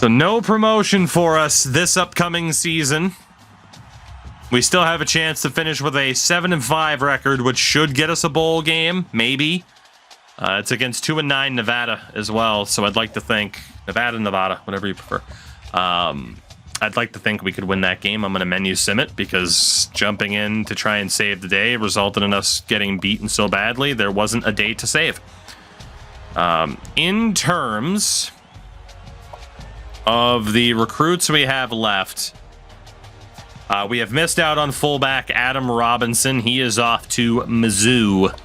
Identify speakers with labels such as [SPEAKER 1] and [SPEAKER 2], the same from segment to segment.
[SPEAKER 1] So no promotion for us this upcoming season. We still have a chance to finish with a 7-5 record, which should get us a bowl game, maybe. It's against 2-9 Nevada as well, so I'd like to think Nevada, whatever you prefer. I'd like to think we could win that game. I'm going to menu sim it because jumping in to try and save the day resulted in us getting beaten so badly there wasn't a day to save. In terms of the recruits we have left, we have missed out on fullback Adam Robinson. He is off to Mizzou.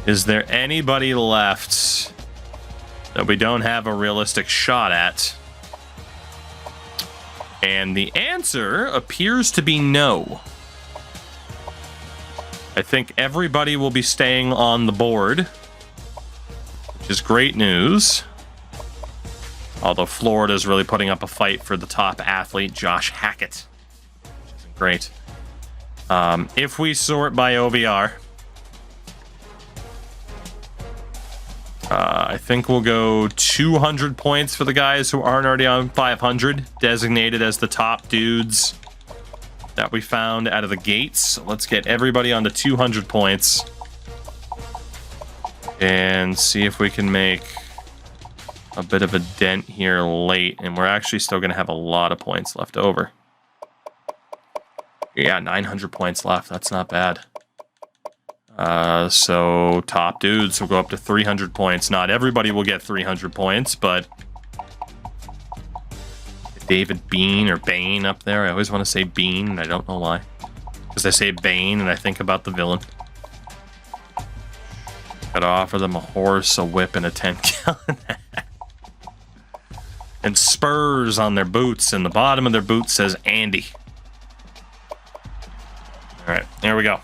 [SPEAKER 1] Is there anybody left that we don't have a realistic shot at? And the answer appears to be no. I think everybody will be staying on the board, which is great news. Although Florida's really putting up a fight for the top athlete, Josh Hackett, which isn't great. If we sort by OBR, I think we'll go 200 points for the guys who aren't already on 500, designated as the top dudes that we found out of the gates. Let's get everybody onto 200 points and see if we can make a bit of a dent here late. And we're actually still going to have a lot of points left over. Yeah, 900 points left. That's not bad. So top dudes will go up to 300 points. Not everybody will get 300 points, but David Bean or Bane up there. I always want to say Bean, and I don't know why. Because I say Bane and I think about the villain. Gotta offer them a horse, a whip, and a 10-gallon and spurs on their boots, and the bottom of their boot says Andy. All right, there we go.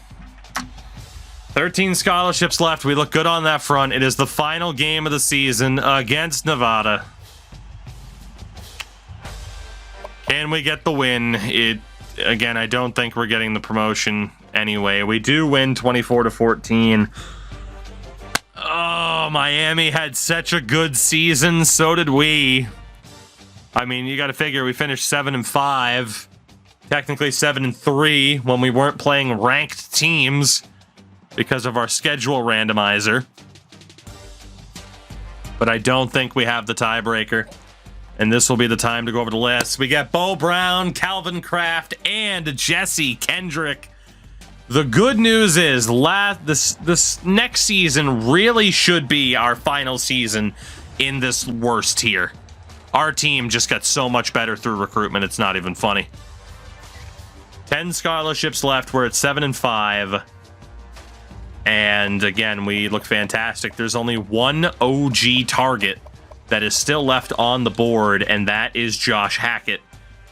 [SPEAKER 1] 13 scholarships left. We look good on that front. It is the final game of the season against Nevada. Can we get the win? Again, I don't think we're getting the promotion anyway. We do win 24-14. Oh, Miami had such a good season. So did we. I mean, you got to figure we finished 7-5, technically 7-3 when we weren't playing ranked teams because of our schedule randomizer. But I don't think we have the tiebreaker. And this will be the time to go over the list. We got Bo Brown, Calvin Kraft, and Jesse Kendrick. The good news is this next season really should be our final season in this worst tier. Our team just got so much better through recruitment, it's not even funny. 10 scholarships left. We're at 7-5. And again, we look fantastic. There's only one OG target that is still left on the board, and that is Josh Hackett.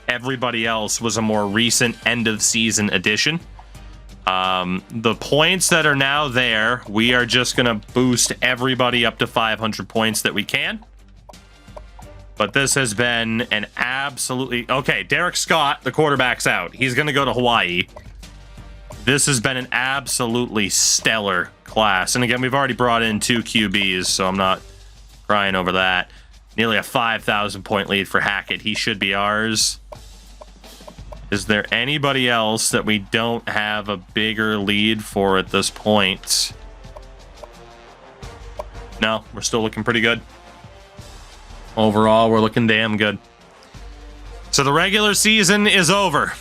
[SPEAKER 1] Everybody else was a more recent end-of-season addition. The points that are now there, we are just going to boost everybody up to 500 points that we can. But this has been an absolutely... Okay, Derek Scott, the quarterback's out. He's going to go to Hawaii. This has been an absolutely stellar class. And again, we've already brought in 2 QBs, so I'm not crying over that. Nearly a 5,000 point lead for Hackett. He should be ours. Is there anybody else that we don't have a bigger lead for at this point? No, we're still looking pretty good. Overall, we're looking damn good. So the regular season is over.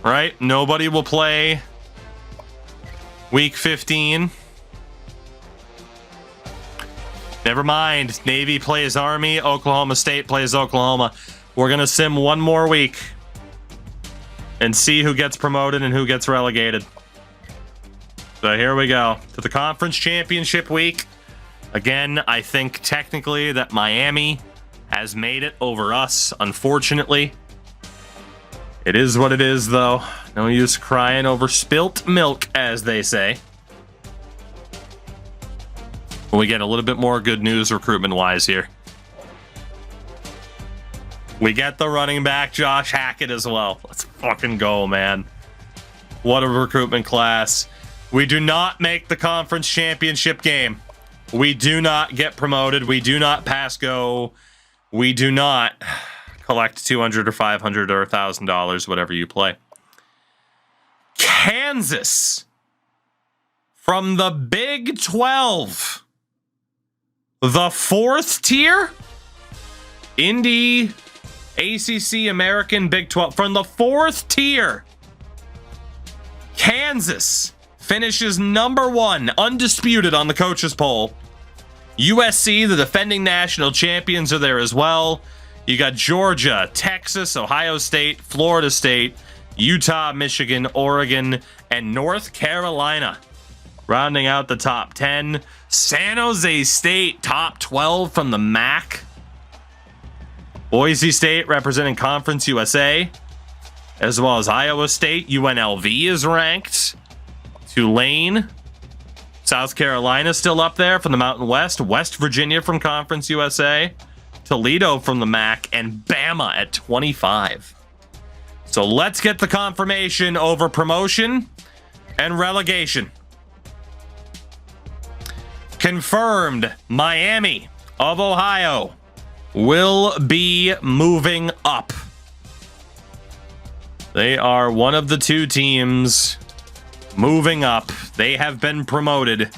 [SPEAKER 1] Right? Nobody will play week 15. Never mind. Navy plays Army. Oklahoma State plays Oklahoma. We're going to sim one more week and see who gets promoted and who gets relegated. So here we go to the conference championship week. Again, I think technically that Miami has made it over us, unfortunately. It is what it is, though. No use crying over spilt milk, as they say. But we get a little bit more good news recruitment-wise here. We get the running back, Josh Hackett, as well. Let's fucking go, man. What a recruitment class. We do not make the conference championship game. We do not get promoted. We do not pass go. We do not collect $200 or $500 or $1,000, whatever you play. Kansas from the Big 12. The 4th tier? Indy, ACC, American, Big 12. From the 4th tier, Kansas finishes number 1, undisputed on the coaches poll. USC, the defending national champions, are there as well. You got Georgia, Texas, Ohio State, Florida State, Utah, Michigan, Oregon, and North Carolina. Rounding out the top 10. San Jose State, top 12 from the MAC. Boise State representing Conference USA, as well as Iowa State. UNLV is ranked. Tulane. South Carolina still up there from the Mountain West. West Virginia from Conference USA. Toledo from the MAC. And Bama at 25. So let's get the confirmation over promotion and relegation. Confirmed, Miami of Ohio will be moving up. They are one of the 2 teams moving up. They have been promoted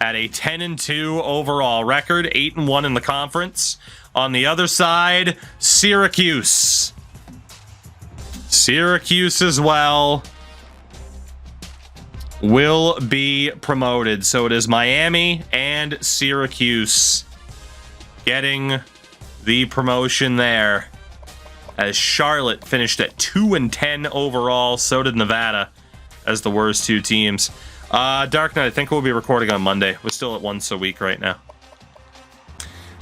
[SPEAKER 1] at a 10-2 overall record, 8-1 in the conference. On the other side, Syracuse. Syracuse as well will be promoted. So it is Miami and Syracuse getting the promotion there, as Charlotte finished at 2-10 overall. So did Nevada as the worst 2 teams. Dark Knight, I think we'll be recording on Monday. We're still at once a week right now.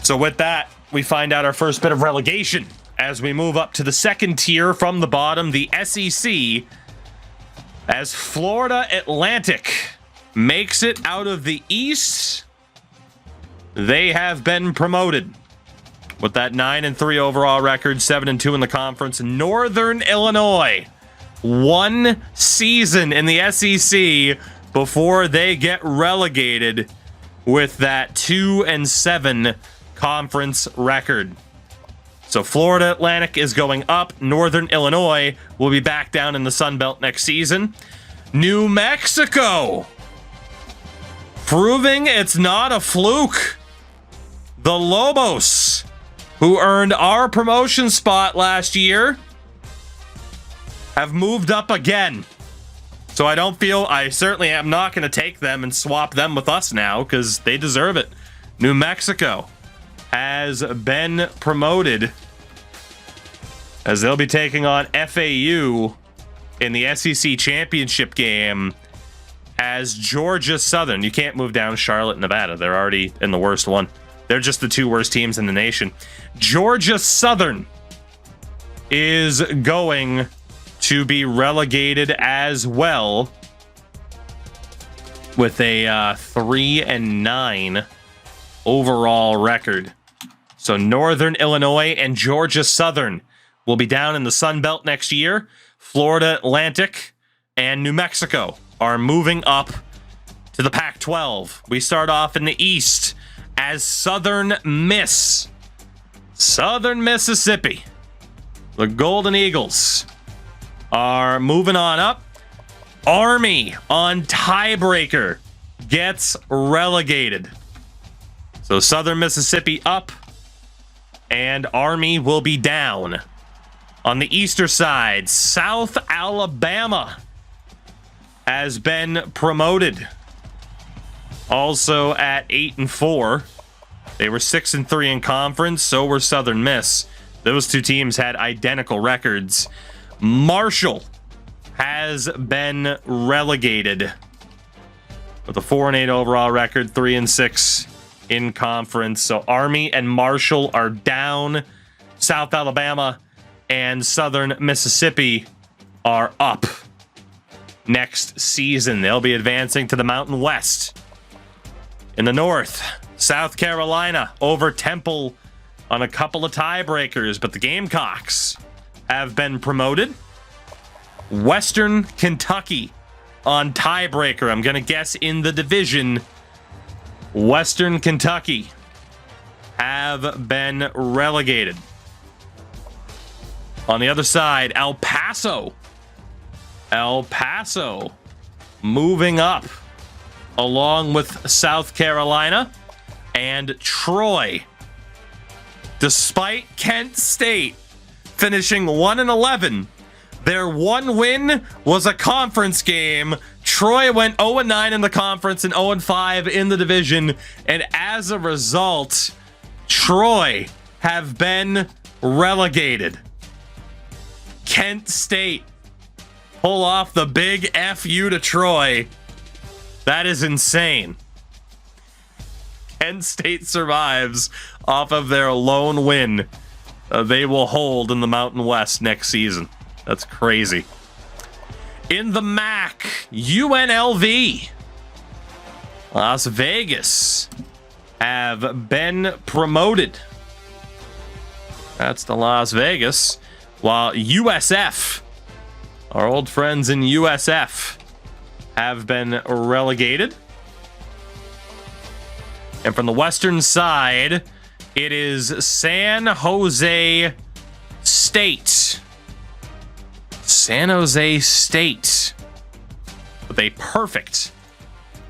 [SPEAKER 1] So with that, we find out our first bit of relegation as we move up to the 2nd tier from the bottom, the SEC, as Florida Atlantic makes it out of the East. They have been promoted with that 9-3 overall record, 7-2 in the conference. Northern Illinois, 1 season in the SEC before they get relegated with that 2-7 conference record. So Florida Atlantic is going up. Northern Illinois will be back down in the Sun Belt next season. New Mexico, proving it's not a fluke. The Lobos, who earned our promotion spot last year, have moved up again. So I certainly am not going to take them and swap them with us now, because they deserve it. New Mexico has been promoted, as they'll be taking on FAU in the SEC championship game, as Georgia Southern. You can't move down Charlotte, Nevada. They're already in the worst one. They're just the 2 worst teams in the nation. Georgia Southern is going to be relegated as well, with a 3-9 overall record. So Northern Illinois and Georgia Southern will be down in the Sun Belt next year. Florida Atlantic and New Mexico are moving up to the Pac-12. We start off in the East as Southern Mississippi. The Golden Eagles are moving on up. Army on tiebreaker gets relegated. So Southern Mississippi up, and Army will be down. On the eastern side, South Alabama has been promoted. Also at 8-4. They were 6-3 in conference, so were Southern Miss. Those 2 teams had identical records. Marshall has been relegated with a 4-8 overall record, 3-6 in conference. So Army and Marshall are down. South Alabama and Southern Mississippi are up next season. They'll be advancing to the Mountain West. In the North, South Carolina over Temple on a couple of tiebreakers, but the Gamecocks have been promoted. Western Kentucky on tiebreaker, I'm going to guess in the division, Western Kentucky have been relegated. On the other side, El Paso moving up along with South Carolina, and Troy, despite Kent State finishing 1-11, their one win was a conference game. Troy went 0-9 in the conference and 0-5 in the division, and as a result, Troy have been relegated. Kent State pull off the big FU to Troy. That is insane. Kent State survives off of their lone win they will hold in the Mountain West next season. That's crazy. In the MAC, UNLV, Las Vegas have been promoted. That's the Las Vegas. While USF, our old friends in USF, have been relegated. And from the western side, it is San Jose State. San Jose State with a perfect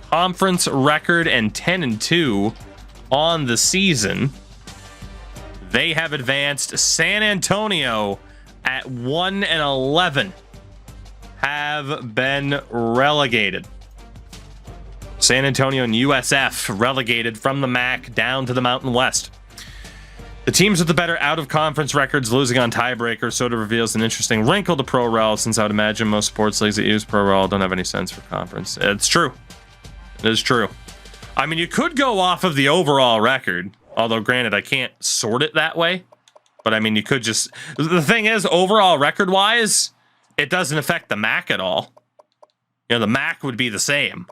[SPEAKER 1] conference record and 10-2 on the season. They have advanced. San Antonio at 1-11 have been relegated. San Antonio and USF relegated from the MAC down to the Mountain West. The teams with the better out-of-conference records losing on tiebreakers sort of reveals an interesting wrinkle to Pro Rel, since I would imagine most sports leagues that use Pro Rel don't have any sense for conference. It's true. It is true. I mean, you could go off of the overall record, although granted, I can't sort it that way. But I mean, you could just... The thing is, overall record-wise, it doesn't affect the MAC at all. You know, the MAC would be the same.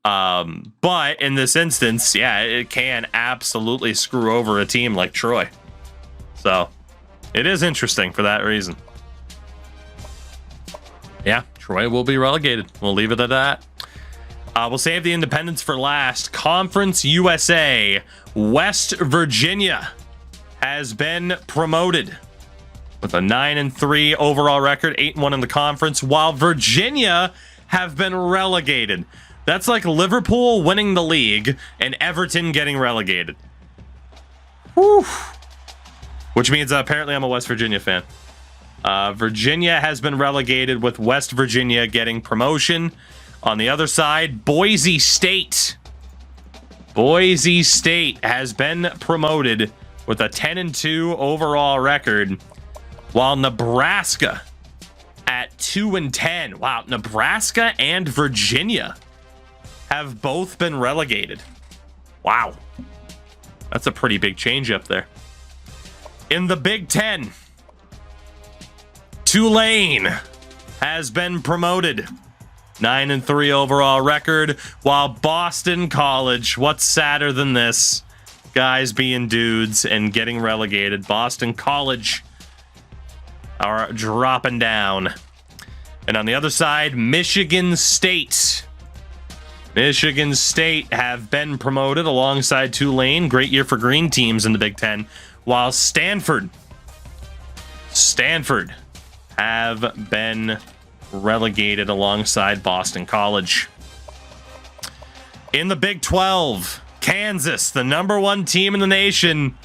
[SPEAKER 1] But in this instance, yeah, it can absolutely screw over a team like Troy. So it is interesting for that reason. Yeah, Troy will be relegated. We'll leave it at that. We'll save the independents for last. Conference USA, West Virginia has been promoted with a 9-3 overall record, 8-1 in the conference, while Virginia have been relegated. That's like Liverpool winning the league and Everton getting relegated. Whew. Which means apparently I'm a West Virginia fan. Virginia has been relegated with West Virginia getting promotion. On the other side, Boise State. Boise State has been promoted with a 10-2 overall record, while Nebraska at 2-10. Wow, Nebraska and Virginia have both been relegated. Wow. That's a pretty big change up there. In the Big Ten, Tulane has been promoted. 9-3 overall record, while Boston College, what's sadder than this? Guys being dudes and getting relegated. Boston College are dropping down. And on the other side, Michigan State. Michigan State have been promoted alongside Tulane. Great year for green teams in the Big Ten. While Stanford have been relegated alongside Boston College. In the Big 12, Kansas, the #1 team in the nation,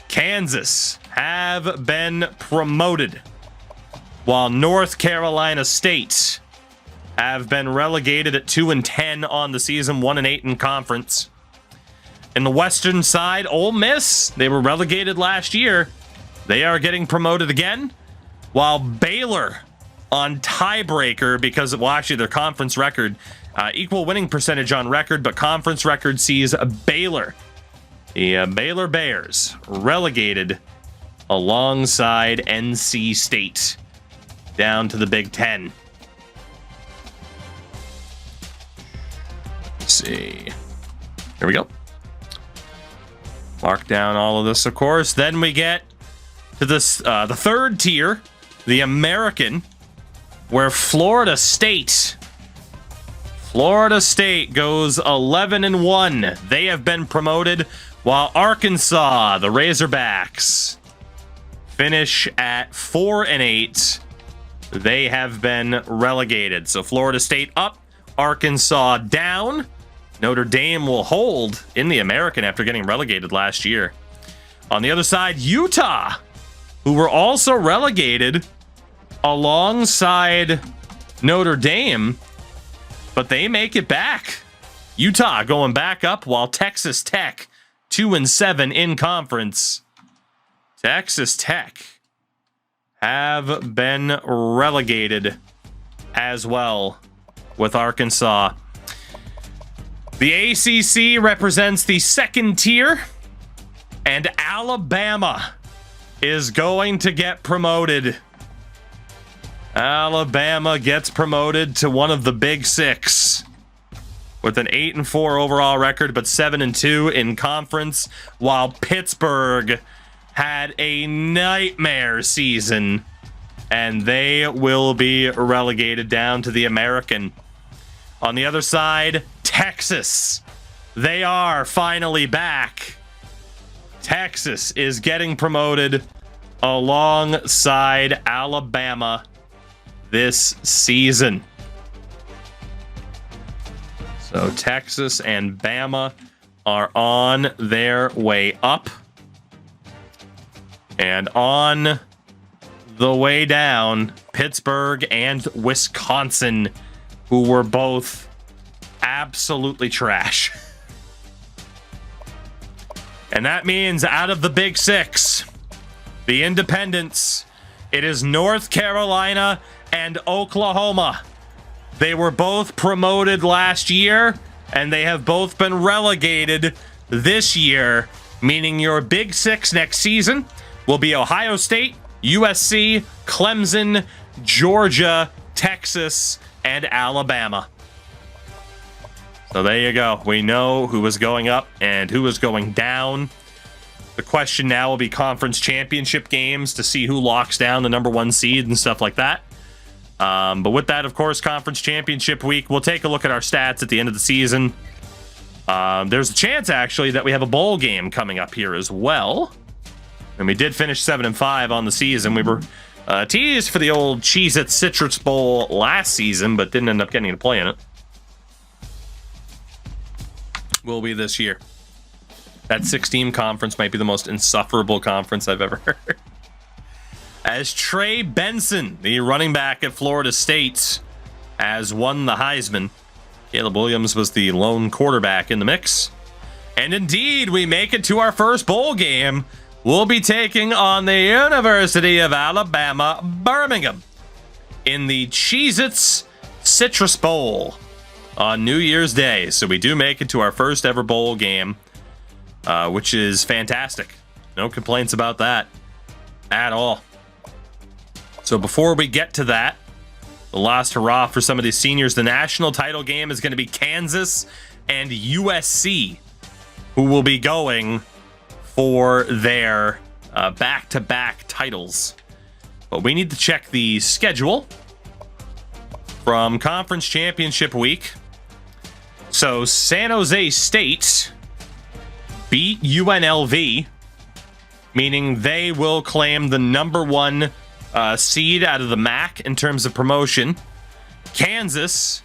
[SPEAKER 1] Kansas have been promoted, while North Carolina State have been relegated at 2-10 on the season, 1-8 in conference. In the western side, Ole Miss, they were relegated last year. They are getting promoted again, while Baylor on tiebreaker because of, well, actually their conference record, equal winning percentage on record, but conference record sees Baylor, the Baylor Bears, relegated alongside NC State down to the Big Ten. Let's see. Here we go. Mark down all of this, of course. Then we get to this, the third tier, the American, where Florida State Florida State goes 11-1. They have been promoted, while Arkansas, the Razorbacks, finish at 4-8. They have been relegated. So Florida State up, Arkansas down. Notre Dame will hold in the American after getting relegated last year. On the other side, Utah, who were also relegated alongside Notre Dame, but they make it back. Utah going back up, while Texas Tech 2-7 in conference. Texas Tech have been relegated as well with Arkansas. The ACC represents the second tier, and Alabama is going to get promoted. Alabama gets promoted to one of the Big Six with an 8-4 overall record, but 7-2 in conference, while Pittsburgh had a nightmare season, and they will be relegated down to the American. On the other side, Texas. They are finally back. Texas is getting promoted alongside Alabama this season. So Texas and Bama are on their way up. And on the way down, Pittsburgh and Wisconsin, who were both absolutely trash. And that means out of the Big Six, the independents, it is North Carolina and Oklahoma. They were both promoted last year, and they have both been relegated this year, meaning your Big Six next season will be Ohio State, USC, Clemson, Georgia, Texas, and Alabama. So there you go. We know who is going up and who is going down. The question now will be conference championship games to see who locks down the number one seed and stuff like that. But with that, of course, conference championship week, we'll take a look at our stats at the end of the season. There's a chance, actually, that we have a bowl game coming up here as well. And we did finish 7-5 on the season. We were teased for the old Cheez-It Citrus Bowl last season, but didn't end up getting to play in it. Will be this year. That 6-team conference might be the most insufferable conference I've ever heard. As Trey Benson, the running back at Florida State, has won the Heisman. Caleb Williams was the lone quarterback in the mix. And indeed, we make it to our first bowl game. We'll be taking on the University of Alabama, Birmingham, in the Cheez-Its Citrus Bowl on New Year's Day. So we do make it to our first ever bowl game, which is fantastic. No complaints about that at all. So before we get to that, the last hurrah for some of these seniors, the national title game is going to be Kansas and USC, who will be going for their back-to-back titles. But we need to check the schedule from Conference Championship Week. So San Jose State beat UNLV, meaning they will claim the number one seed out of the MAC in terms of promotion. Kansas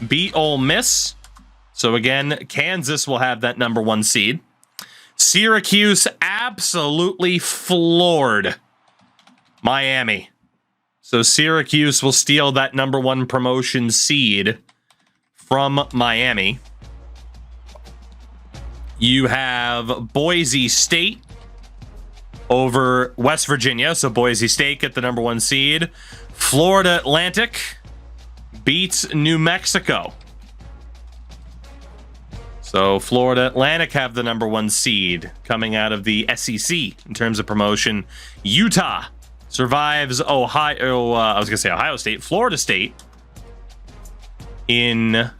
[SPEAKER 1] beat Ole Miss. So again, Kansas will have that number one seed. Syracuse absolutely floored Miami. So Syracuse will steal that number one promotion seed from Miami. You have Boise State over West Virginia. So Boise State get the number one seed. Florida Atlantic beats New Mexico. So Florida Atlantic have the number one seed coming out of the SEC in terms of promotion. Utah survives Ohio State, Florida State in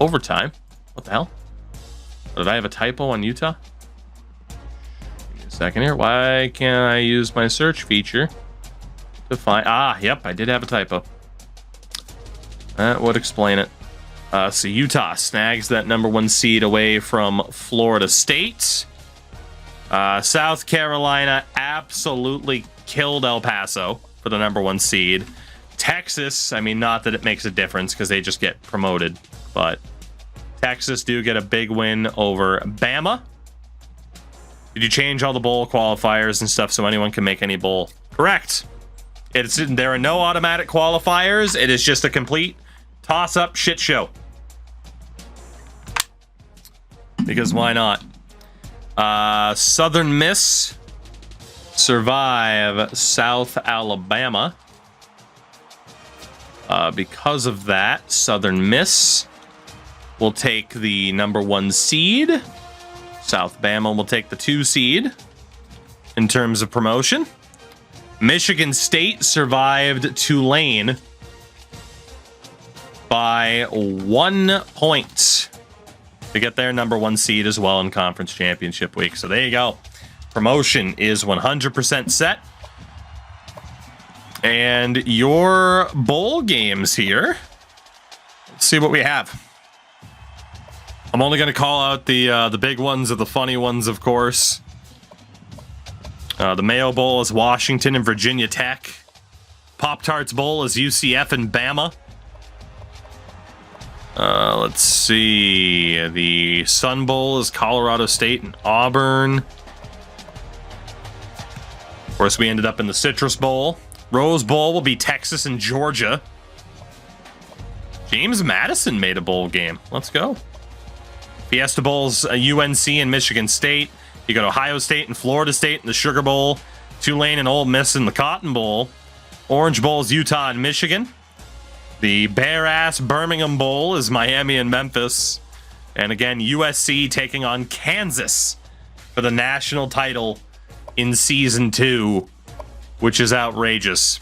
[SPEAKER 1] overtime. What the hell? Did I have a typo on Utah? Give me a second here. Why can't I use my search feature to find... yep, I did have a typo. That would explain it. So Utah snags that #1 seed away from Florida State. South Carolina absolutely killed El Paso for the #1 seed. Texas, I mean, not that it makes a difference because they just get promoted, but Texas do get a big win over Bama. Did you change all the bowl qualifiers and stuff so anyone can make any bowl? Correct. There are no automatic qualifiers. It is just a complete toss-up shit show. Because why not? Southern Miss survive South Alabama. Because of that, Southern Miss will take the #1 seed. South Bama will take the 2 seed in terms of promotion. Michigan State survived Tulane by 1 point to get their #1 seed as well in conference championship week. So there you go. Promotion is 100% set. And your bowl games here. Let's see what we have. I'm only going to call out the big ones or the funny ones, of course. The Mayo Bowl is Washington and Virginia Tech. Pop-Tarts Bowl is UCF and Bama. Let's see. The Sun Bowl is Colorado State and Auburn. Of course, we ended up in the Citrus Bowl. Rose Bowl will be Texas and Georgia. James Madison made a bowl game. Let's go. Fiesta Bowl's UNC and Michigan State. You got Ohio State and Florida State in the Sugar Bowl. Tulane and Ole Miss in the Cotton Bowl. Orange Bowl's Utah and Michigan. The bare-ass Birmingham Bowl is Miami and Memphis. And again, USC taking on Kansas for the national title in Season 2, which is outrageous.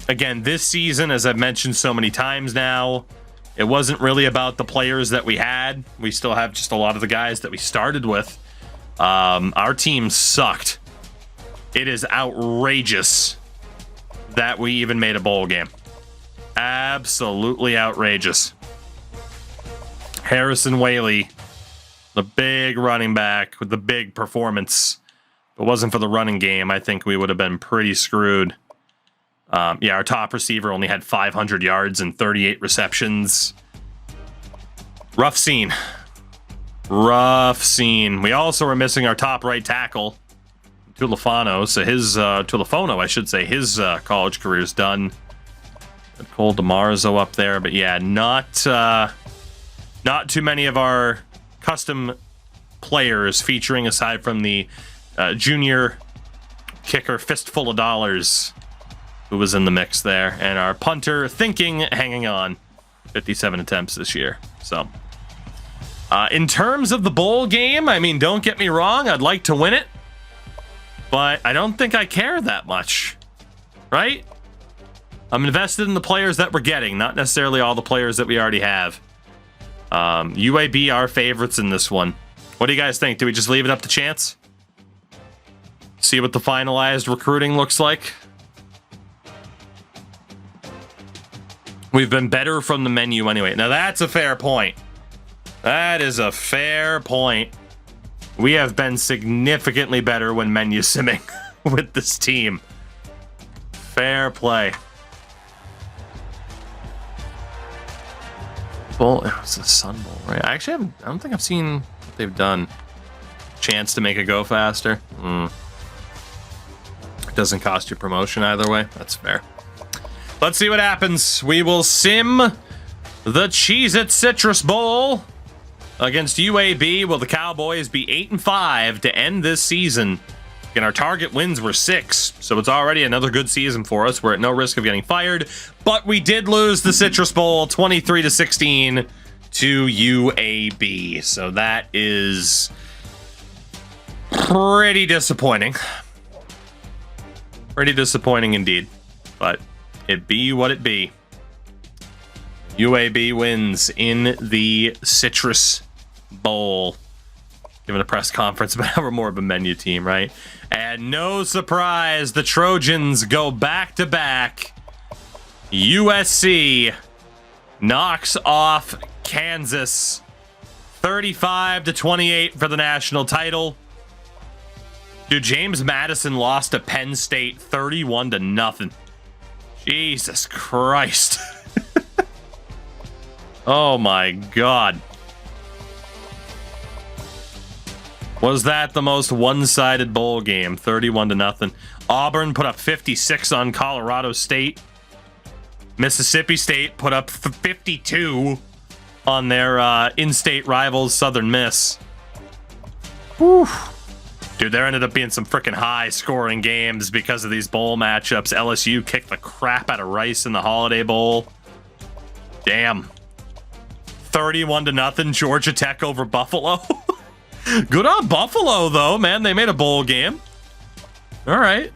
[SPEAKER 1] Again, this season, as I've mentioned so many times now, it wasn't really about the players that we had. We still have just a lot of the guys that we started with. Our team sucked. It is outrageous that we even made a bowl game. Absolutely outrageous. Harrison Whaley, the big running back with the big performance. If it wasn't for the running game, I think we would have been pretty screwed. Yeah, our top receiver only had 500 yards and 38 receptions. Rough scene. Rough scene. We also were missing our top right tackle, Tulafano. So Tulafono, I should say, his college career's done. Cole DeMarzo up there, but yeah, not too many of our custom players featuring aside from the junior kicker Fistful of Dollars, who was in the mix there, and our punter hanging on, 57 attempts this year. So in terms of the bowl game, I mean, don't get me wrong, I'd like to win it, but I don't think I care that much, right? I'm invested in the players that we're getting, not necessarily all the players that we already have. UAB are favorites in this one. What do you guys think? Do we just leave it up to chance? See what the finalized recruiting looks like? We've been better from the menu anyway. Now that's a fair point. That is a fair point. We have been significantly better when menu simming with this team. Fair play. Bowl, it's a Sun Bowl, right? I don't think I've seen what they've done. Chance to make it go faster. It doesn't cost you promotion either way. That's fair. Let's see what happens. We will sim the Cheez-It Citrus Bowl against UAB. Will the Cowboys be 8-5 to end this season? And our target wins were 6, so it's already another good season for us. We're at no risk of getting fired, but we did lose the Citrus Bowl 23-16 to UAB, so that is pretty disappointing. Pretty disappointing indeed, but it be what it be. UAB wins in the Citrus Bowl. Giving a press conference about how we're more of a menu team, right? And no surprise, the Trojans go back-to-back USC knocks off Kansas 35-28 for the national title. Dude, James Madison lost to Penn State 31-0. Jesus Christ. Oh my God. Was that the most one-sided bowl game? 31-0. Auburn put up 56 on Colorado State. Mississippi State put up 52 on their in-state rivals, Southern Miss. Whew. Dude, there ended up being some freaking high-scoring games because of these bowl matchups. LSU kicked the crap out of Rice in the Holiday Bowl. Damn. 31-0, Georgia Tech over Buffalo. Good on Buffalo, though, man. They made a bowl game. All right.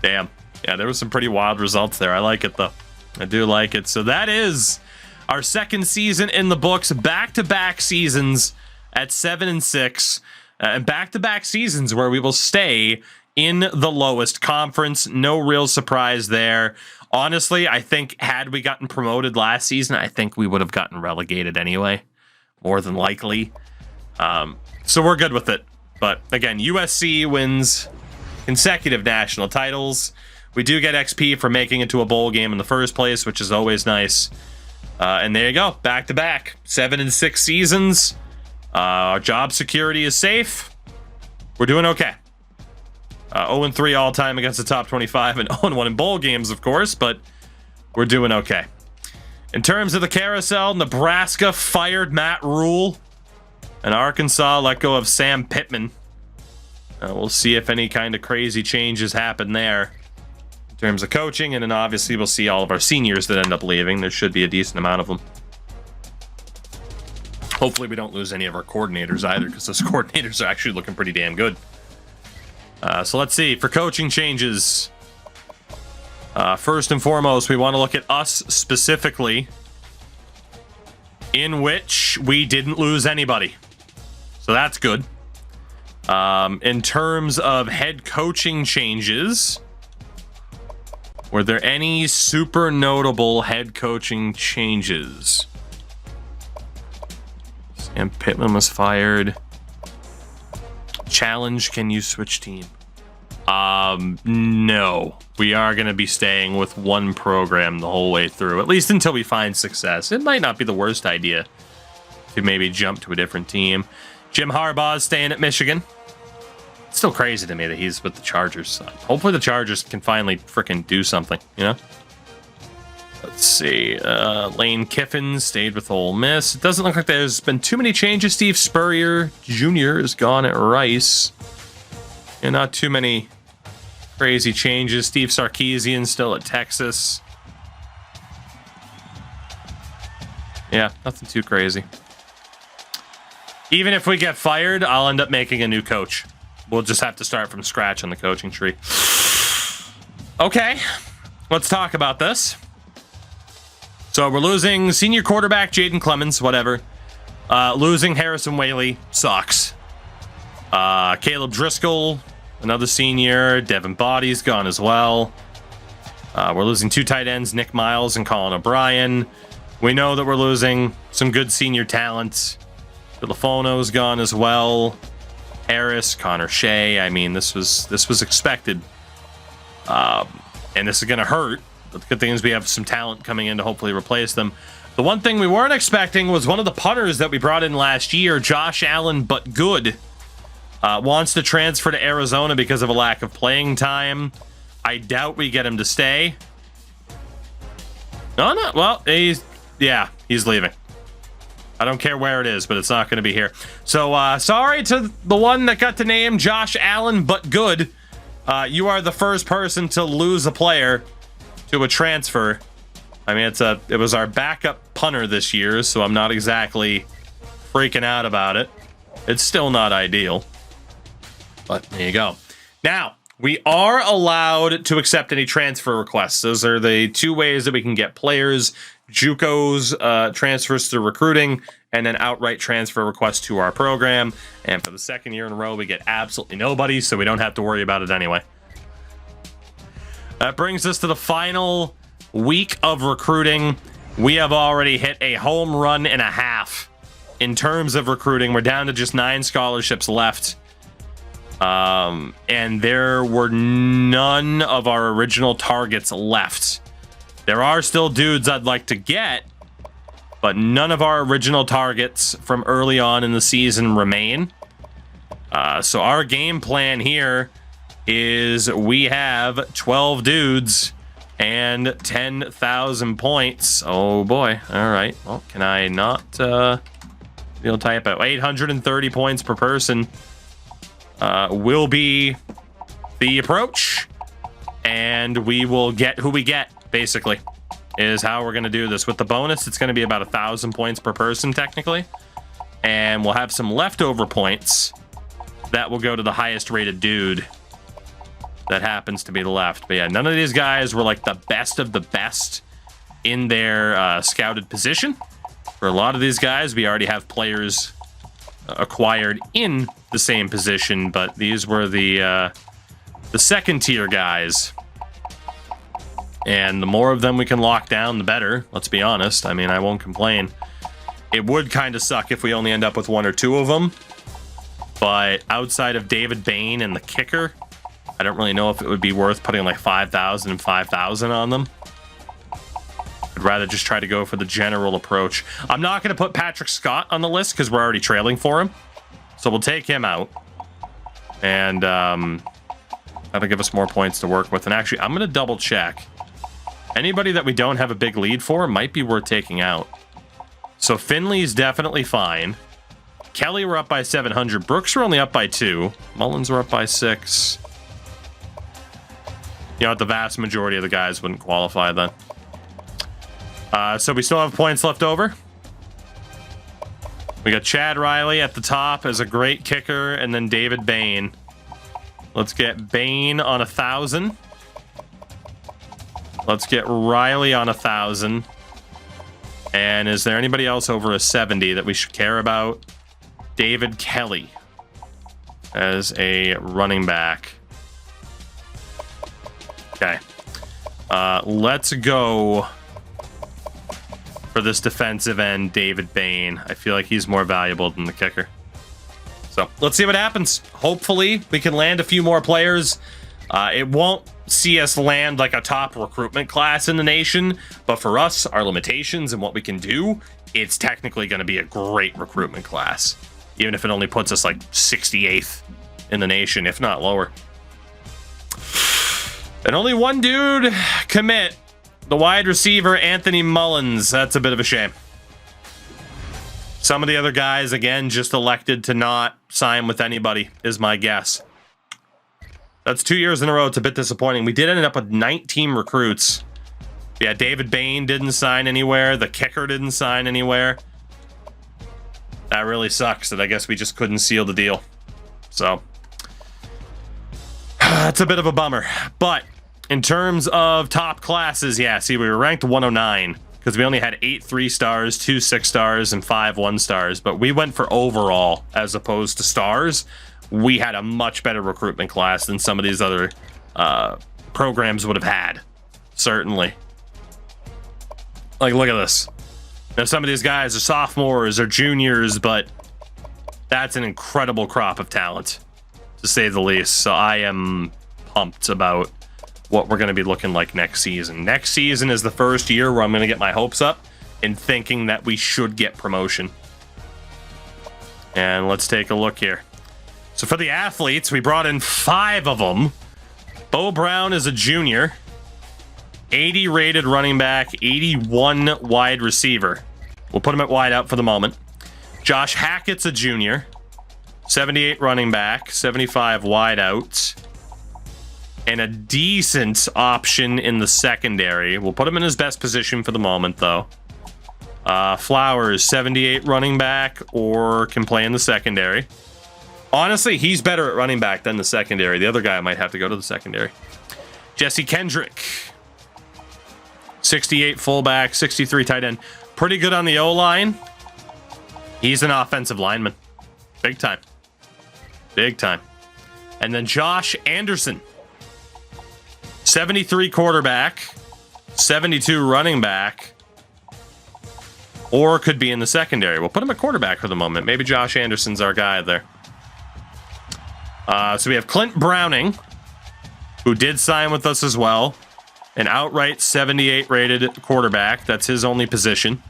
[SPEAKER 1] Damn. Yeah, there was some pretty wild results there. I like it, though. I do like it. So that is our second season in the books. Back-to-back seasons at 7-6. And back-to-back seasons where we will stay in the lowest conference. No real surprise there. Honestly, I think had we gotten promoted last season, I think we would have gotten relegated anyway. More than likely. So we're good with it. But again, USC wins consecutive national titles. We do get XP for making it to a bowl game in the first place, which is always nice. And there you go, back to back, 7-6 seasons. Our job security is safe. We're doing okay. 0-3 all time against the top 25 and 0-1 in bowl games, of course, but we're doing okay. In terms of the carousel, Nebraska fired Matt Rule. And Arkansas let go of Sam Pittman. We'll see if any kind of crazy changes happen there in terms of coaching. And then obviously we'll see all of our seniors that end up leaving. There should be a decent amount of them. Hopefully we don't lose any of our coordinators either, because those coordinators are actually looking pretty damn good. So let's see. For coaching changes, first and foremost, we want to look at us specifically, in which we didn't lose anybody. So that's good. In terms of head coaching changes, were there any super notable head coaching changes? Sam Pittman was fired. Challenge, can you switch team? No. We are going to be staying with one program the whole way through, at least until we find success. It might not be the worst idea to maybe jump to a different team. Jim Harbaugh's staying at Michigan. It's still crazy to me that he's with the Chargers. Hopefully the Chargers can finally freaking do something, you know? Let's see. Lane Kiffin stayed with Ole Miss. It doesn't look like there's been too many changes. Steve Spurrier Jr. is gone at Rice. And not too many crazy changes. Steve Sarkisian still at Texas. Yeah, nothing too crazy. Even if we get fired, I'll end up making a new coach. We'll just have to start from scratch on the coaching tree. Okay, let's talk about this. So we're losing senior quarterback Jaden Clemens, whatever. Losing Harrison Whaley sucks. Caleb Driscoll, another senior. Devin Body's gone as well. We're losing two tight ends, Nick Miles and Colin O'Brien. We know that we're losing some good senior talent. Telefono's gone as well. Harris, Connor Shea. I mean, this was expected. And this is going to hurt. But the good thing is we have some talent coming in to hopefully replace them. The one thing we weren't expecting was one of the punters that we brought in last year, Josh Allen, but good, wants to transfer to Arizona because of a lack of playing time. I doubt we get him to stay. No. Well, he's leaving. I don't care where it is, but it's not going to be here. So, sorry to the one that got to name Josh Allen, but good. You are the first person to lose a player to a transfer. I mean, it was our backup punter this year, so I'm not exactly freaking out about it. It's still not ideal. But there you go. Now, we are allowed to accept any transfer requests. Those are the two ways that we can get players. JUCOs, transfers through recruiting, and then outright transfer requests to our program. And for the second year in a row, we get absolutely nobody, so we don't have to worry about it anyway. That brings us to the final week of recruiting, we have already hit a home run and a half in terms of recruiting. We're down to just 9 scholarships left. And there were none of our original targets left. There are still dudes I'd like to get, but none of our original targets from early on in the season remain. So our game plan here is we have 12 dudes and 10,000 points. Oh boy. All right. Well, can I not be able to type out 830 points per person will be the approach, and we will get who we get, basically, is how we're going to do this. With the bonus, it's going to be about 1,000 points per person, technically, and we'll have some leftover points that will go to the highest rated dude that happens to be left. But yeah, none of these guys were like the best of the best in their scouted position. For a lot of these guys, we already have players acquired in the same position, but these were the second tier guys, and the more of them we can lock down, the better. Let's be honest. I mean, I won't complain. It would kind of suck if we only end up with 1 or 2 of them, but outside of David Bain and the kicker, I don't really know if it would be worth putting like 5,000 and 5,000 on them. I'd rather just try to go for the general approach. I'm not going to put Patrick Scott on the list because we're already trailing for him. So we'll take him out. And that'll give us more points to work with. And actually, I'm going to double check. Anybody that we don't have a big lead for might be worth taking out. So Finley's definitely fine. Kelly, we're up by 700. Brooks, we're only up by 2. Mullins, we're up by 6. You know what? The vast majority of the guys wouldn't qualify then. So we still have points left over. We got Chad Riley at the top as a great kicker, and then David Bain. Let's get Bain on 1,000. Let's get Riley on 1,000. And is there anybody else over a 70 that we should care about? David Kelly as a running back. Okay. Let's go for this defensive end, David Bain. I feel like he's more valuable than the kicker. So let's see what happens. Hopefully we can land a few more players. It won't see us land like a top recruitment class in the nation, but for us, our limitations and what we can do, it's technically going to be a great recruitment class, even if it only puts us like 68th in the nation, if not lower. And only one dude commit. The wide receiver, Anthony Mullins. That's a bit of a shame. Some of the other guys, again, just elected to not sign with anybody, is my guess. That's 2 years in a row. It's a bit disappointing. We did end up with 19 recruits. Yeah, David Bain didn't sign anywhere. The kicker didn't sign anywhere. That really sucks that I guess we just couldn't seal the deal. So, that's a bit of a bummer. But in terms of top classes, yeah, see, we were ranked 109 because we only had 8 3-stars, 2 6-stars, and 5 1-stars. But we went for overall as opposed to stars. We had a much better recruitment class than some of these other programs would have had. Certainly. Like, look at this. Now, some of these guys are sophomores or juniors, but that's an incredible crop of talent, to say the least. So I am pumped about what we're going to be looking like next season. Next season is the first year where I'm going to get my hopes up in thinking that we should get promotion. And let's take a look here. So for the athletes, we brought in 5 of them. Bo Brown is a junior. 80 rated running back, 81 wide receiver. We'll put him at wide out for the moment. Josh Hackett's a junior. 78 running back, 75 wide out. And a decent option in the secondary. We'll put him in his best position for the moment, though. Flowers, 78 running back, or can play in the secondary. Honestly, he's better at running back than the secondary. The other guy might have to go to the secondary. Jesse Kendrick, 68 fullback, 63 tight end. Pretty good on the O-line. He's an offensive lineman. Big time. Big time. And then Josh Anderson, 73 quarterback, 72 running back, or could be in the secondary. We'll put him at quarterback for the moment. Maybe Josh Anderson's our guy there. So we have Clint Browning, who did sign with us as well. An outright 78 rated quarterback. That's his only position.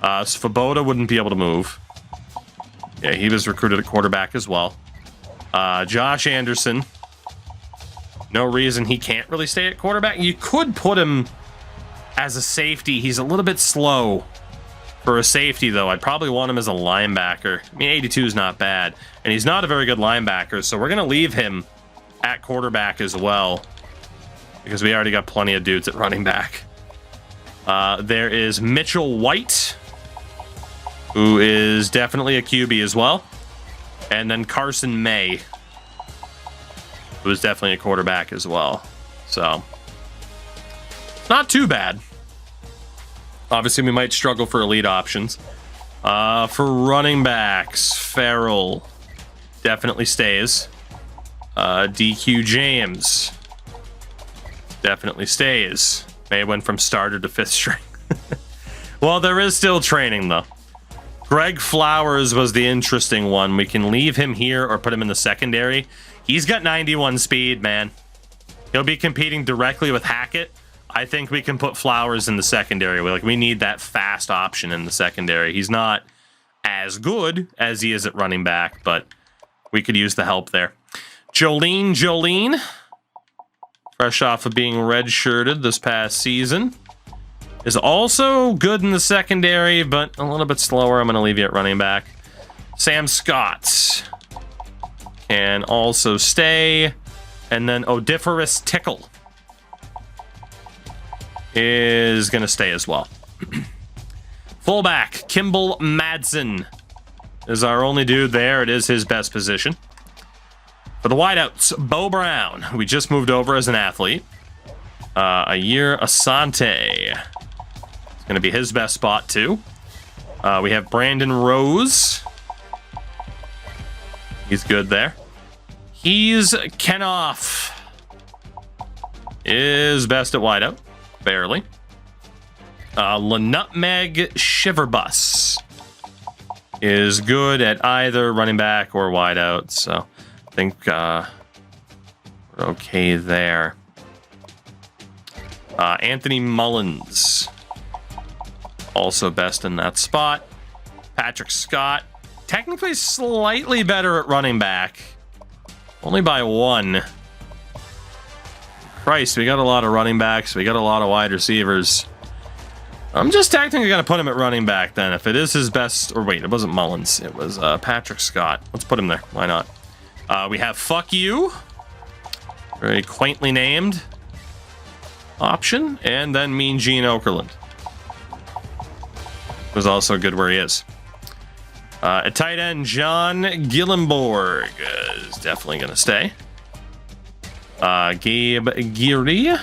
[SPEAKER 1] Svoboda wouldn't be able to move. Yeah, he was recruited at quarterback as well. Josh Anderson. No reason he can't really stay at quarterback. You could put him as a safety. He's a little bit slow for a safety, though. I'd probably want him as a linebacker. I mean, 82 is not bad. And he's not a very good linebacker, so we're going to leave him at quarterback as well, because we already got plenty of dudes at running back. There is Mitchell White, who is definitely a QB as well. And then Carson May, who is definitely a quarterback as well. So, not too bad. Obviously, we might struggle for elite options. For running backs, Farrell definitely stays. DQ James definitely stays. May went from starter to fifth string. Well, there is still training, though. Greg Flowers was the interesting one. We can leave him here or put him in the secondary. He's got 91 speed, man. He'll be competing directly with Hackett. I think we can put Flowers in the secondary. We need that fast option in the secondary. He's not as good as he is at running back, but we could use the help there. Jolene, fresh off of being redshirted this past season, is also good in the secondary, but a little bit slower. I'm going to leave you at running back. Sam Scott can also stay. And then Odiferous Tickle is going to stay as well. Fullback, Kimball Madsen is our only dude there. It is his best position. For the wideouts, Bo Brown, who we just moved over as an athlete. Ayir Asante. It's going to be his best spot, too. We have Brandon Rose. He's good there. He's Kenoff. Is best at wideout. Barely. Nutmeg Shiverbus is good at either running back or wideout, so I think we're okay there. Anthony Mullins, also best in that spot. Patrick Scott, technically slightly better at running back, only by one. Christ, we got a lot of running backs. We got a lot of wide receivers. I'm just technically going to put him at running back then. If it is his best... Or wait, it wasn't Mullins. It was Patrick Scott. Let's put him there. Why not? We have Fuck You. Very quaintly named option. And then Mean Gene Okerlund. Was also good where he is. At tight end, John Gillenborg is definitely going to stay. Gabe Geary,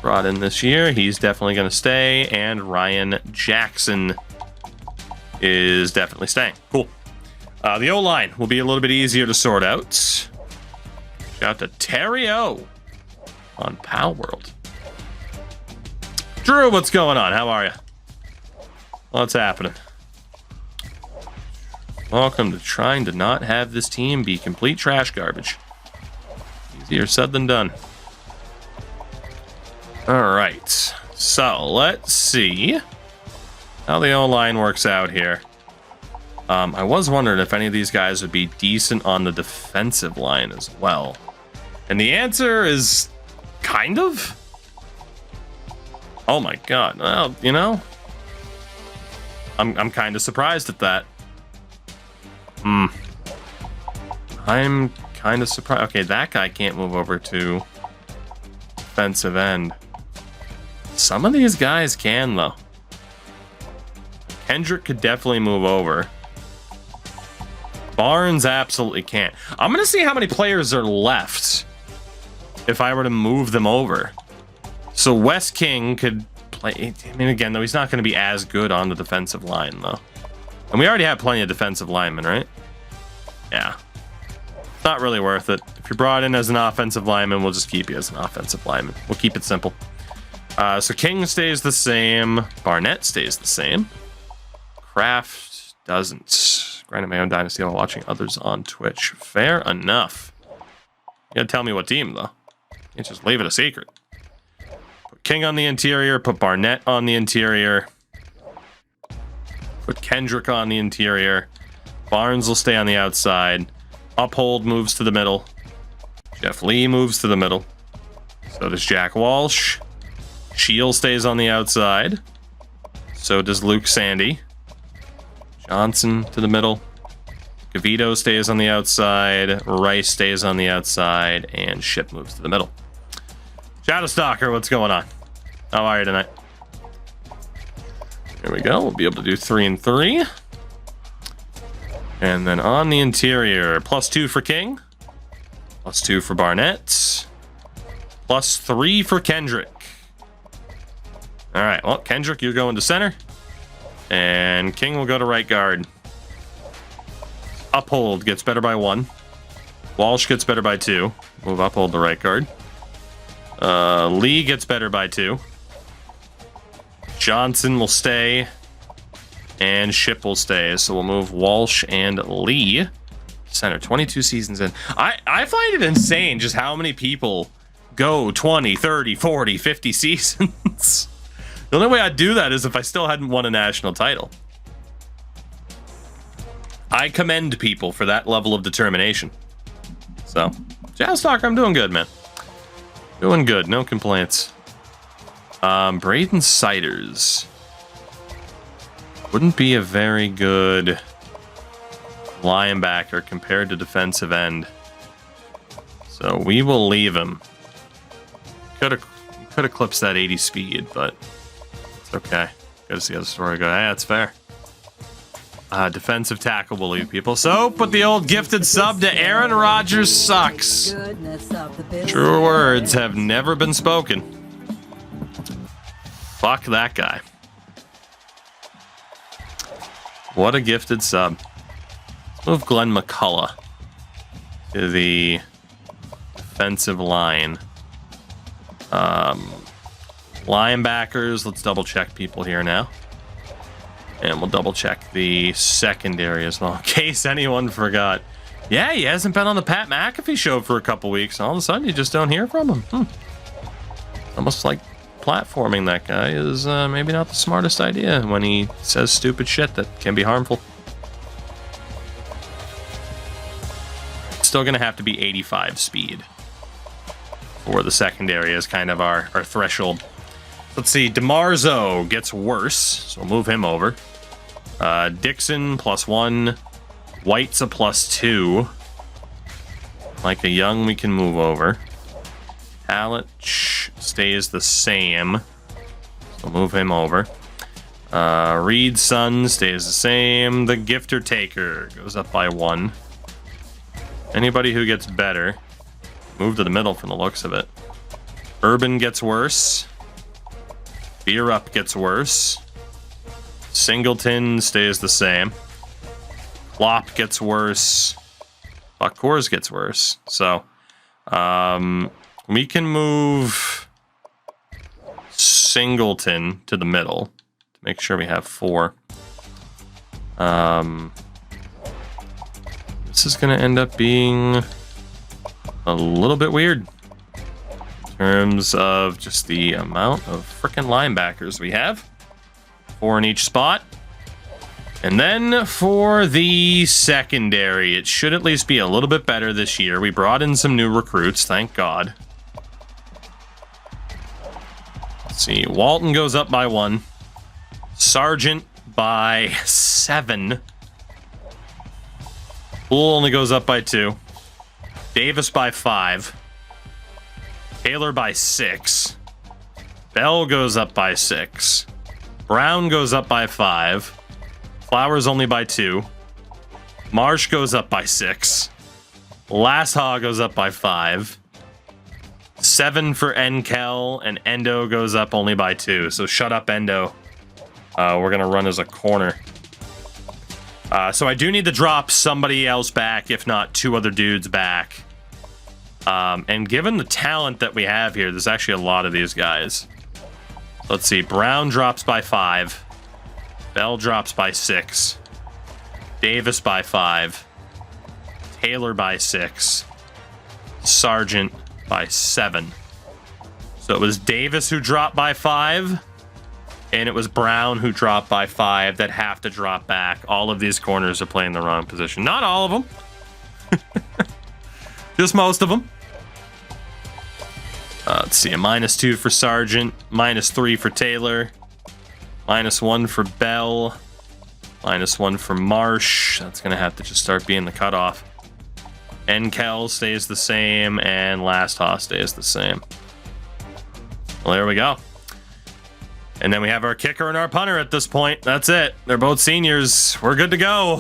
[SPEAKER 1] brought in this year. He's definitely going to stay. And Ryan Jackson is definitely staying. Cool. The O-line will be a little bit easier to sort out. Shout out to Terry O on Pal World. Drew, what's going on? How are you? What's happening? Welcome to trying to not have this team be complete trash garbage. Easier said than done. All right, so let's see how the O-line works out here. I was wondering if any of these guys would be decent on the defensive line as well. And the answer is kind of. Oh my God. Well, you know, I'm kind of surprised at that. I'm kind of surprised. Okay, that guy can't move over to defensive end. Some of these guys can, though. Kendrick could definitely move over. Barnes absolutely can't. I'm going to see how many players are left if I were to move them over. So Wes King could play. I mean, again, though, he's not going to be as good on the defensive line, though. And we already have plenty of defensive linemen, right? Yeah. It's not really worth it. If you're brought in as an offensive lineman, we'll just keep you as an offensive lineman. We'll keep it simple. So King stays the same. Barnett stays the same. Kraft doesn't. Granted my own Dynasty while watching others on Twitch. Fair enough. You gotta tell me what team, though. You can't just leave it a secret. Put King on the interior. Put Barnett on the interior. Put Kendrick on the interior. Barnes will stay on the outside. Uphold moves to the middle. Jeff Lee moves to the middle. So does Jack Walsh. Shield stays on the outside. So does Luke Sandy. Johnson to the middle. Gavito stays on the outside. Rice stays on the outside. And Ship moves to the middle. Shadowstalker, what's going on? How are you tonight? There we go. We'll be able to do 3 and 3. And then on the interior, +2 for King. +2 for Barnett. +3 for Kendrick. All right, well, Kendrick, you're going to center. And King will go to right guard. Uphold gets better by 1. Walsh gets better by 2. Move Uphold to right guard. Lee gets better by 2. Johnson will stay. And Ship will stay. So we'll move Walsh and Lee. Center, 22 seasons in. I find it insane just how many people go 20, 30, 40, 50 seasons. The only way I'd do that is if I still hadn't won a national title. I commend people for that level of determination. So, Shadowstalker, I'm doing good, man. Doing good, no complaints. Braden Siders. Wouldn't be a very good linebacker compared to defensive end. So we will leave him. Could have clipped that 80 speed, but it's okay. Gotta see how the story goes. Yeah, that's fair. Defensive tackle will leave people. So put the old gifted sub to Aaron Rodgers sucks. Truer words have never been spoken. Fuck that guy. What a gifted sub. Let's move Glenn McCullough to the defensive line. Linebackers, let's double check people here now. And we'll double check the secondary as well, in case anyone forgot. Yeah, he hasn't been on the Pat McAfee show for a couple weeks. All of a sudden, you just don't hear from him. Almost like platforming that guy is maybe not the smartest idea when he says stupid shit that can be harmful. It's still going to have to be 85 speed for the secondary as kind of our threshold. Let's see, DeMarzo gets worse, so we'll move him over. Dixon +1. White's a +2. Micah Young we can move over. Halich stays the same, so move him over. Reed's son stays the same. The Gifter Taker goes up by 1. Anybody who gets better, move to the middle from the looks of it. Urban gets worse. Beer Up gets worse. Singleton stays the same. Klopp gets worse. Buckors gets worse. So, we can move Singleton to the middle to make sure we have 4. This is going to end up being a little bit weird in terms of just the amount of freaking linebackers we have. 4 in each spot. And then for the secondary, it should at least be a little bit better this year. We brought in some new recruits, thank God. Let's see, Walton goes up by 1. Sargent by 7. Poole only goes up by 2. Davis by 5. Taylor by 6. Bell goes up by 6. Brown goes up by 5. Flowers only by 2. Marsh goes up by 6. Lashaw goes up by 5. 7 for Enkel, and Endo goes up only by 2. So shut up, Endo. We're going to run as a corner. So I do need to drop somebody else back, if not 2 other dudes back. And given the talent that we have here, there's actually a lot of these guys. Let's see. Brown drops by 5. Bell drops by 6. Davis by 5. Taylor by 6. Sargent by 7. So it was Davis who dropped by 5. And it was Brown who dropped by 5 that have to drop back. All of these corners are playing the wrong position. Not all of them. Just most of them. Let's see, a -2 for Sargent, -3 for Taylor, -1 for Bell, -1 for Marsh. That's going to have to just start being the cutoff. Enkel stays the same, and Last Hoss stays the same. Well, there we go. And then we have our kicker and our punter at this point. That's it. They're both seniors. We're good to go.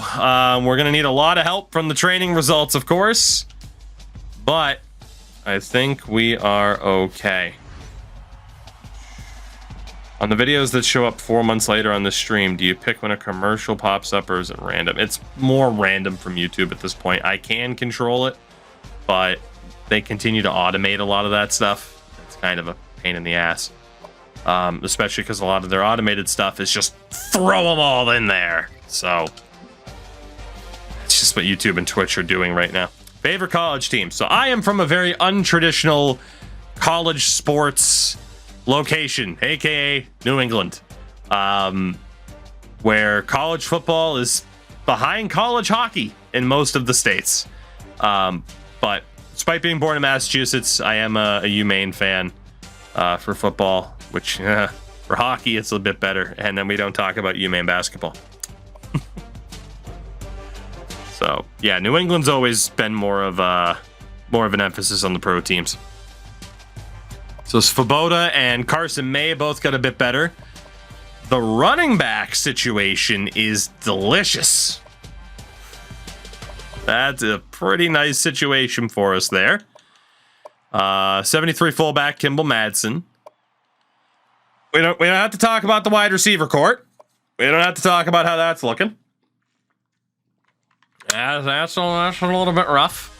[SPEAKER 1] We're going to need a lot of help from the training results, of course. But I think we are okay. On the videos that show up 4 months later on the stream, do you pick when a commercial pops up or is it random? It's more random from YouTube at this point. I can control it, but they continue to automate a lot of that stuff. It's kind of a pain in the ass. Especially because a lot of their automated stuff is just throw them all in there. So it's just what YouTube and Twitch are doing right now. Favorite college team. So I am from a very untraditional college sports location, aka New England, where college football is behind college hockey in most of the states. But despite being born in Massachusetts, I am a UMaine fan for football, which for hockey it's a bit better. And then we don't talk about UMaine basketball. So yeah, New England's always been more of an emphasis on the pro teams. So Svoboda and Carson May both got a bit better. The running back situation is delicious. That's a pretty nice situation for us there. 73 fullback Kimball Madsen. We don't have to talk about the wide receiver court. We don't have to talk about how that's looking. That's a little bit rough.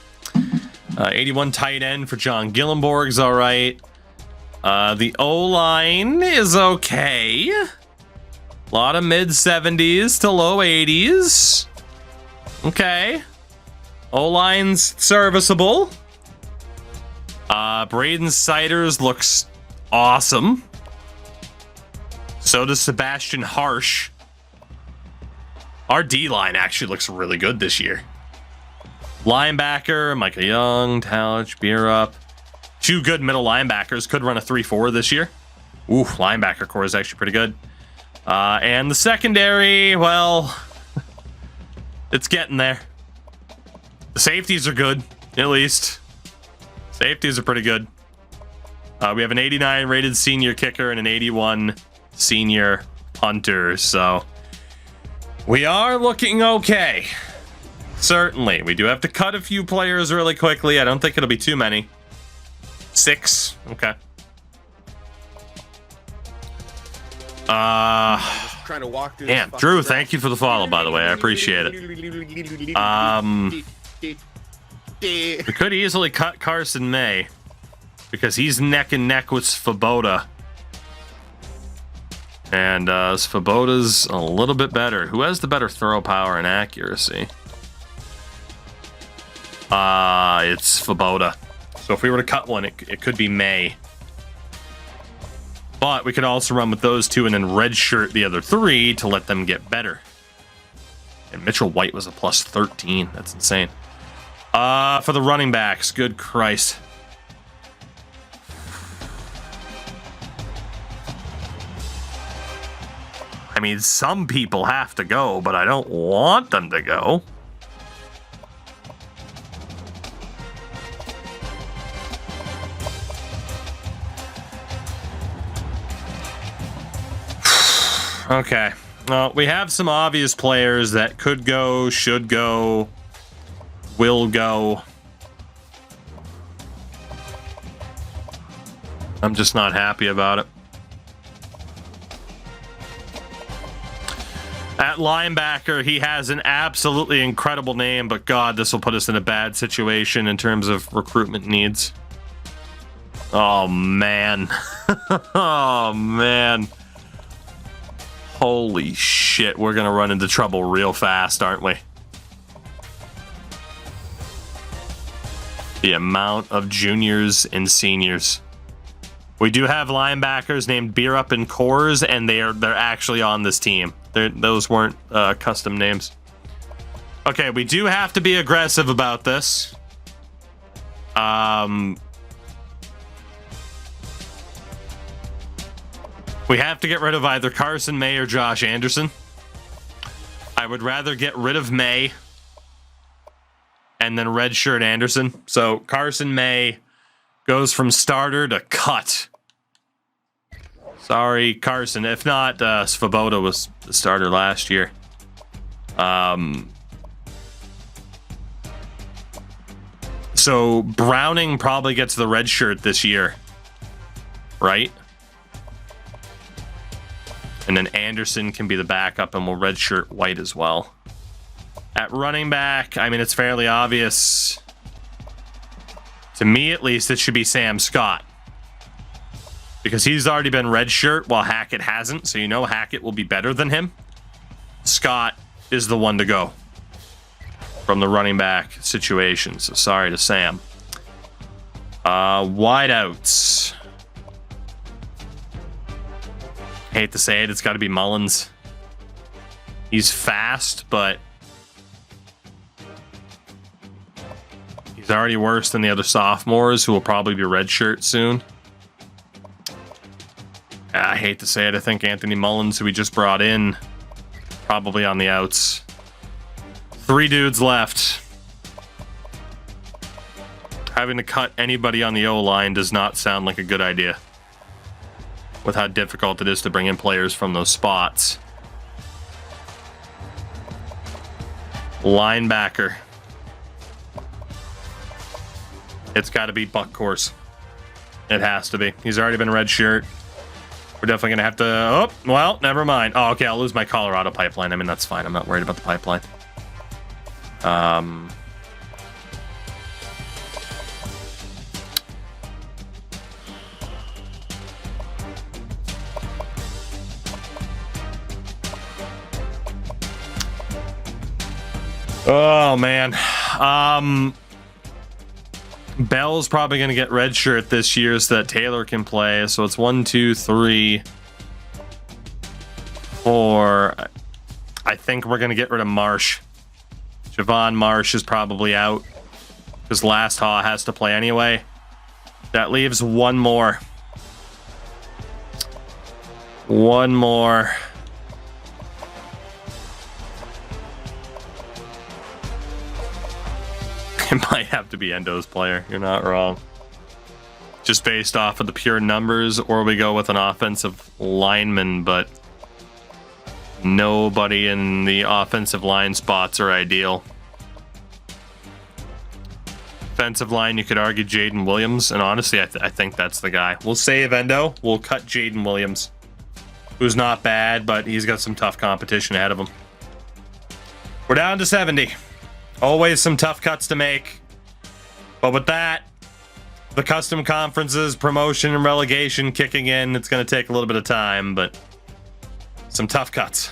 [SPEAKER 1] 81 tight end for John Gillenborg's all right. The O-line is okay. A lot of mid-70s to low 80s. Okay. O-line's serviceable. Braden Siders looks awesome. So does Sebastian Harsh. Our D-line actually looks really good this year. Linebacker, Micah Young, Talich, Bierup. 2 good middle linebackers. Could run a 3-4 this year. Ooh, linebacker core is actually pretty good. And the secondary, well, it's getting there. The safeties are good, at least. Safeties are pretty good. We have an 89 rated senior kicker and an 81 senior punter, so we are looking okay. Certainly. We do have to cut a few players really quickly. I don't think it'll be too many. 6. Okay.
[SPEAKER 2] Trying to walk through.
[SPEAKER 1] Damn, Drew, thank you for the follow, by the way. I appreciate it. We could easily cut Carson May because he's neck and neck with Svoboda. And Svoboda's a little bit better. Who has the better throw power and accuracy? It's Svoboda. So if we were to cut one, it could be May. But we could also run with those 2 and then redshirt the other 3 to let them get better. And Mitchell White was a +13. That's insane. For the running backs, good Christ. I mean, some people have to go, but I don't want them to go. Okay. Well, we have some obvious players that could go, should go, will go. I'm just not happy about it. At linebacker, he has an absolutely incredible name, but God, this will put us in a bad situation in terms of recruitment needs. Oh, man. Oh, man. Holy shit. We're going to run into trouble real fast, aren't we? The amount of juniors and seniors. We do have linebackers named Beer Up and Coors, and they're actually on this team. Those weren't custom names. Okay, we do have to be aggressive about this. We have to get rid of either Carson May or Josh Anderson. I would rather get rid of May and then redshirt Anderson. So Carson May goes from starter to cut. Sorry, Carson. If not, Svoboda was the starter last year. So Browning probably gets the red shirt this year, right? And then Anderson can be the backup, and we'll redshirt White as well. At running back, I mean, it's fairly obvious. To me, at least, it should be Sam Scott. Because he's already been redshirt while Hackett hasn't, so you know Hackett will be better than him. Scott is the one to go from the running back situation, so sorry to Sam. Wideouts. Hate to say it, it's got to be Mullins. He's fast, but he's already worse than the other sophomores who will probably be redshirt soon. I hate to say it, I think Anthony Mullins, who we just brought in, probably on the outs. 3 dudes left. Having to cut anybody on the O-line does not sound like a good idea, with how difficult it is to bring in players from those spots. Linebacker. It's got to be Buck Course. It has to be. He's already been redshirt. We're definitely going to have to... Oh, well, never mind. Oh, okay, I'll lose my Colorado pipeline. I mean, that's fine. I'm not worried about the pipeline. Oh, man. Bell's probably going to get redshirt this year so that Taylor can play. So it's 1, 2, 3, 4. I think we're going to get rid of Marsh. Javon Marsh is probably out because Last Haw has to play anyway. That leaves one more. One more. It might have to be Endo's player. You're not wrong. Just based off of the pure numbers, or we go with an offensive lineman, but nobody in the offensive line spots are ideal. Defensive line, you could argue Jaden Williams, and honestly, I think that's the guy. We'll save Endo. We'll cut Jaden Williams, who's not bad, but he's got some tough competition ahead of him. We're down to 70. Always some tough cuts to make. But with that, the custom conferences, promotion, and relegation kicking in, it's going to take a little bit of time, but some tough cuts.